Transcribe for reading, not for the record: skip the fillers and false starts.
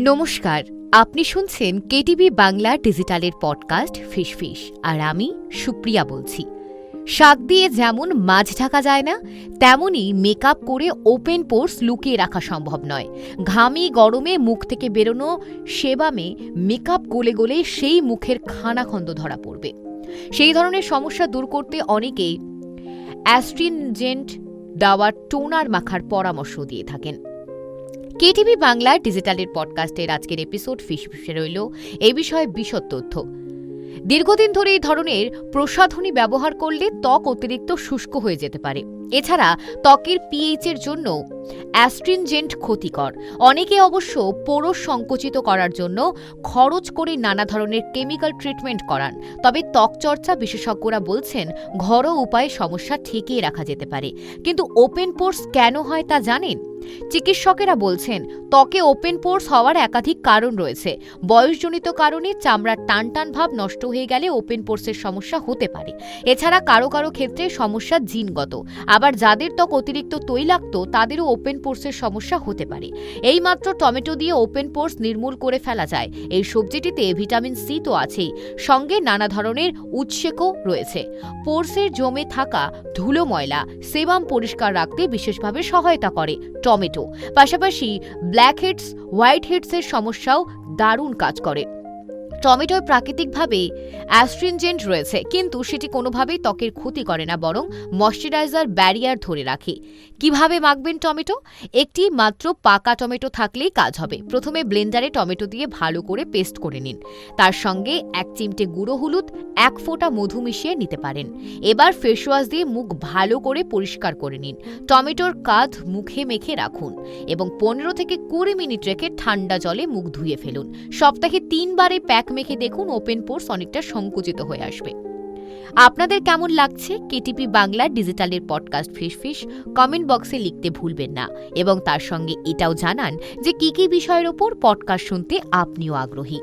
নমস্কার, আপনি শুনছেন কেটিভি বাংলা ডিজিটালের পডকাস্ট ফিশ আর আমি সুপ্রিয়া বলছি। শাক দিয়ে যেমন মাছ ঢাকা যায় না, তেমনই মেকআপ করে ওপেন পোর্স লুকিয়ে রাখা সম্ভব নয়। ঘামি গরমে মুখ থেকে বেরোনো সেবামে মেকআপ গলে গলে সেই মুখের খানাখন্দ ধরা পড়বে। সেই ধরনের সমস্যা দূর করতে অনেকেই অ্যাস্ট্রিনজেন্ট দেওয়া টোনার মাখার পরামর্শ দিয়ে থাকেন। কেটিভি বাংলা ডিজিটালের পডকাস্টের আজকের এপিসোড ফিশে রইল এই বিষয়ে বিশদ তথ্য। দীর্ঘদিন ধরে এই ধরনের প্রসাধনী ব্যবহার করলে ত্বক অতিরিক্ত শুষ্ক হয়ে যেতে পারে। এছাড়া ত্বকের পিএইচের জন্য অ্যাস্ট্রিনজেন্ট ক্ষতিকর। অনেকে অবশ্য পোরস সংকুচিত করার জন্য খরচ করে নানা ধরনের কেমিক্যাল ট্রিটমেন্ট করান। তবে ত্বকচর্চা বিশেষজ্ঞরা বলছেন ঘরোয়া উপায়ে সমস্যা ঠেকিয়ে রাখা যেতে পারে। কিন্তু ওপেন পোর্স কেন হয় তা জানেন? চিকিৎসকেরা বলছেন ত্বকে ওপেন পোর্স হওয়ার একাধিক কারণ রয়েছে। বয়সজনিত কারণে চামড়ার টানটান ভাব নষ্ট হয়ে গেলে ওপেন পোর্সের সমস্যা হতে পারে। এছাড়া কারো কারো ক্ষেত্রে সমস্যা জিনগত, আবার যাদের ত্বক অতিরিক্ত তৈলাক্ত তাদেরও ওপেন পোর্সের সমস্যা হতে পারে। এইমাত্র টমেটো দিয়ে ওপেন পোর্স নির্মূল করে ফেলা যায়। এই সবজিটিতে ভিটামিন সি তো আছেই, সঙ্গে নানা ধরনের উৎসেকও রয়েছে। পোর্সের জমে থাকা ধুলো ময়লা সেবাম পরিষ্কার রাখতে বিশেষভাবে সহায়তা করে টমেটো। পাশাপাশি ব্ল্যাক হেডস, হোয়াইট হেডসের সমস্যাও দারুণ কাজ করে। টমেটোয় প্রাকৃতিকভাবে অ্যাস্ট্রিনজেন্ট রয়েছে, কিন্তু সেটি কোনোভাবেই ত্বকের ক্ষতি করে না, বরং ময়শ্চারাইজার ব্যারিয়ার ধরে রাখে। কিভাবে মাখবেন টমেটো? একটি মাত্র পাকা টমেটো থাকলেই কাজ হবে। প্রথমে ব্লেন্ডারে টমেটো দিয়ে ভালো করে পেস্ট করে নিন। তার সঙ্গে 1 চিমটে গুঁড়ো হলুদ, 1 ফোঁটা মধু মিশিয়ে নিতে পারেন। এবার ফেস ওয়াশ দিয়ে মুখ ভালো করে পরিষ্কার করে নিন। টমেটোর কাঁধ মুখে মেখে রাখুন এবং 15 থেকে 20 মিনিট রেখে ঠান্ডা জলে মুখ ধুয়ে ফেলুন। সপ্তাহে 3 বারে প্যাক মেখে দেখুন, ওপেন পোর্স অনেকটা সংকুচিত হয়ে আসবে। আপনাদের কেমন লাগছে কেটিভি বাংলা ডিজিটালের পডকাস্ট ফিশ? কমেন্ট বক্সে লিখতে ভুলবেন না এবং তার সঙ্গে এটাও জানান যে কি কি বিষয়ের ওপর পডকাস্ট শুনতে আপনিও আগ্রহী।